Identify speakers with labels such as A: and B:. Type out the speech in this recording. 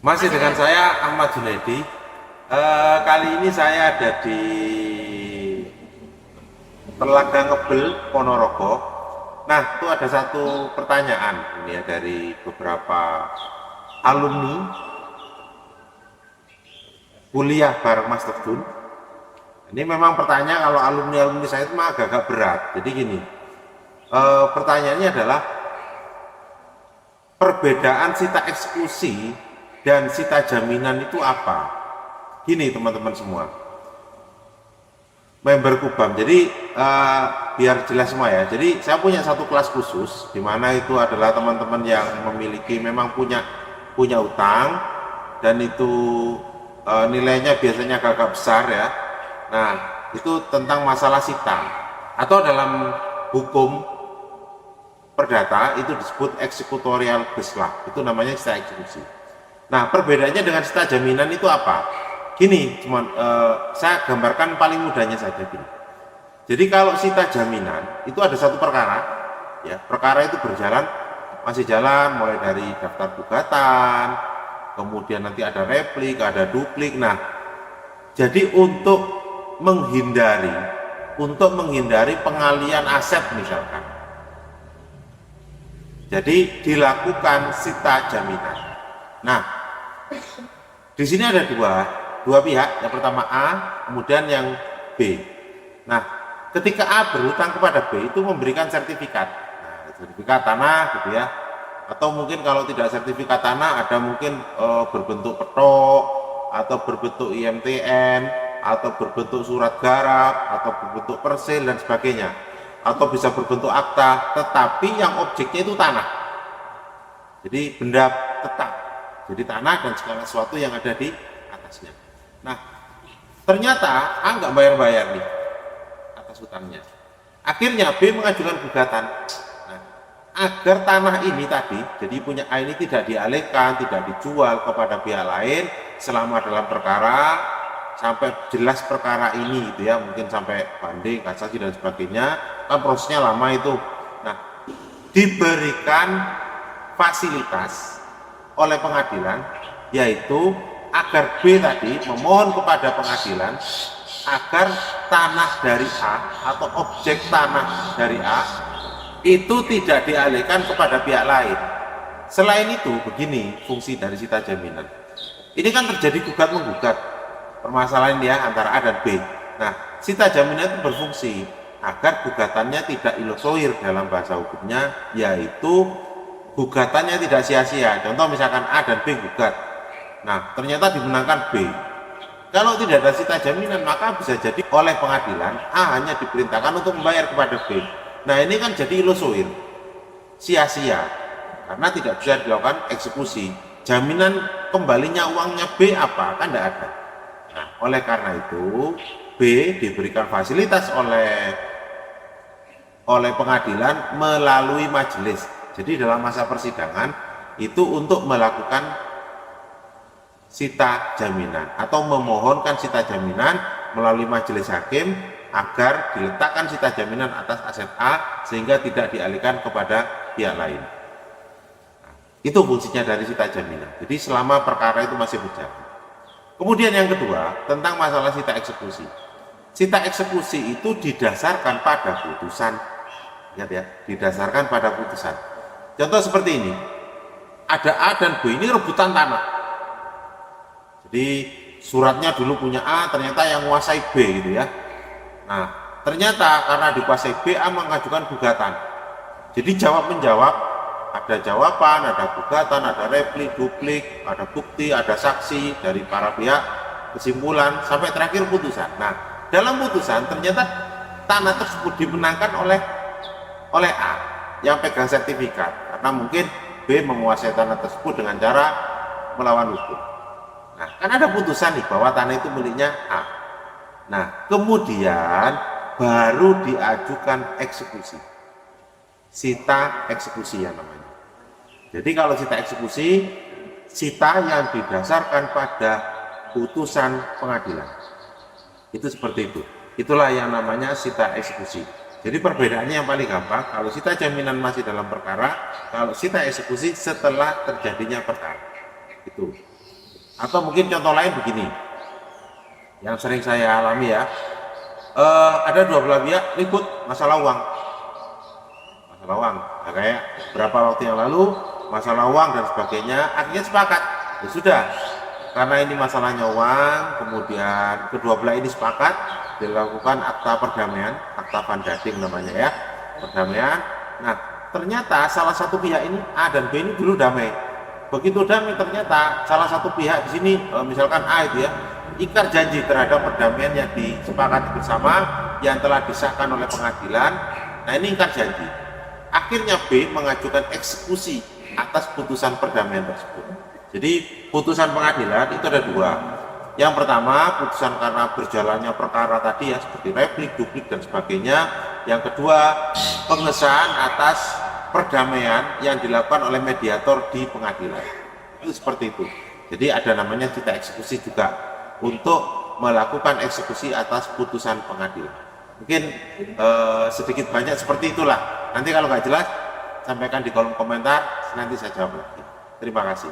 A: Masih dengan saya Ahmad Junaidi. Kali ini saya ada di Telaga Ngebel, Ponorogo. Nah, itu ada satu pertanyaan ini ya dari beberapa alumni kuliah bareng Mas Tedun. Ini memang pertanyaan kalau alumni saya itu mah agak-agak berat. Jadi gini, pertanyaannya adalah perbedaan sita eksekusi dan sita jaminan itu apa? Gini teman-teman semua, member Kubam. Jadi biar jelas semua ya. Jadi saya punya satu kelas khusus di mana itu adalah teman-teman yang memiliki memang punya utang dan itu nilainya biasanya agak besar ya. Nah, itu tentang masalah sita atau dalam hukum perdata itu disebut eksekutorial beslah. Itu namanya sita eksekusi. Nah, perbedaannya dengan sita jaminan itu apa? Gini, cuman saya gambarkan paling mudahnya saja gini. Jadi kalau sita jaminan itu ada satu perkara, ya perkara itu berjalan, masih jalan mulai dari daftar gugatan, kemudian nanti ada replik, ada duplik. Nah, jadi untuk menghindari pengalian aset misalkan, jadi dilakukan sita jaminan. Nah, di sini ada dua pihak, yang pertama A, kemudian yang B. Nah, ketika A berhutang kepada B itu memberikan sertifikat, nah, sertifikat tanah gitu ya, atau mungkin kalau tidak sertifikat tanah ada mungkin berbentuk petok atau berbentuk IMTN atau berbentuk surat garap atau berbentuk persil dan sebagainya, atau bisa berbentuk akta, tetapi yang objeknya itu tanah, jadi benda tetap, jadi tanah dan segala sesuatu yang ada di atasnya. Nah, ternyata A nggak bayar-bayar nih atas hutangnya. Akhirnya B mengajukan gugatan. Nah, agar tanah ini tadi, jadi punya A ini tidak dialihkan, tidak dijual kepada pihak lain selama dalam perkara sampai jelas perkara ini gitu ya, mungkin sampai banding, kasasi dan sebagainya, kan prosesnya lama itu. Nah, diberikan fasilitas oleh pengadilan, yaitu agar B tadi memohon kepada pengadilan agar tanah dari A atau objek tanah dari A itu tidak dialihkan kepada pihak lain. Selain itu, begini fungsi dari sita jaminan. Ini kan terjadi gugat menggugat, permasalahan ya antara A dan B. Nah, sita jaminan itu berfungsi agar gugatannya tidak ilusoir dalam bahasa hukumnya, yaitu gugatannya tidak sia-sia. Contoh misalkan A dan B gugat, nah ternyata dimenangkan B. Kalau tidak ada sita jaminan, maka bisa jadi oleh pengadilan A hanya diperintahkan untuk membayar kepada B. Nah, ini kan jadi ilusoir, sia-sia, karena tidak bisa dilakukan eksekusi. Jaminan kembalinya uangnya B apa? Kan tidak ada. Nah, oleh karena itu B diberikan fasilitas oleh pengadilan melalui majelis. Jadi dalam masa persidangan itu untuk melakukan sita jaminan atau memohonkan sita jaminan melalui majelis hakim agar diletakkan sita jaminan atas aset A sehingga tidak dialihkan kepada pihak lain. Itu fungsinya dari sita jaminan. Jadi selama perkara itu masih berjalan. Kemudian yang kedua, tentang masalah sita eksekusi. Sita eksekusi itu didasarkan pada putusan. Ingat ya, didasarkan pada putusan. Contoh seperti ini. Ada A dan B ini rebutan tanah. Jadi suratnya dulu punya A, ternyata yang menguasai B gitu ya. Nah, ternyata karena dikuasai B, A mengajukan gugatan. Jadi jawab menjawab, ada jawaban, ada gugatan, ada replik, duplik, ada bukti, ada saksi dari para pihak, kesimpulan sampai terakhir putusan. Nah, dalam putusan ternyata tanah tersebut dimenangkan oleh A yang pegang sertifikat, karena mungkin B menguasai tanah tersebut dengan cara melawan hukum. Nah, kan ada putusan nih bahwa tanah itu miliknya A. Nah, kemudian baru diajukan eksekusi, sita eksekusi yang namanya. Jadi kalau sita eksekusi, sita yang didasarkan pada putusan pengadilan. Itu seperti itu. Itulah yang namanya sita eksekusi. Jadi perbedaannya yang paling gampang, kalau sita jaminan masih dalam perkara, kalau sita eksekusi setelah terjadinya perkara. Itu. Atau mungkin contoh lain begini, yang sering saya alami ya, ada dua belah pihak ribut masalah uang. Nah, kayak berapa waktu yang lalu masalah uang dan sebagainya, akhirnya sepakat, ya sudah, karena ini masalahnya uang, kemudian kedua belah ini sepakat dilakukan akta perdamaian, akta van dading namanya ya, perdamaian. Nah, ternyata salah satu pihak ini A dan B ini dulu damai. Begitu damai ternyata salah satu pihak di sini, misalkan A itu ya, ingkar janji terhadap perdamaian yang disepakati bersama yang telah disahkan oleh pengadilan. Nah, ini ingkar janji. Akhirnya B mengajukan eksekusi atas putusan perdamaian tersebut. Jadi putusan pengadilan itu ada dua. Yang pertama, putusan karena berjalannya perkara tadi ya, seperti replik, duplik dan sebagainya. Yang kedua, pengesahan atas perdamaian yang dilakukan oleh mediator di pengadilan. Itu seperti itu. Jadi ada namanya cita eksekusi juga untuk melakukan eksekusi atas putusan pengadilan. Mungkin sedikit banyak seperti itulah. Nanti kalau nggak jelas, sampaikan di kolom komentar, nanti saya jawab lagi. Terima kasih.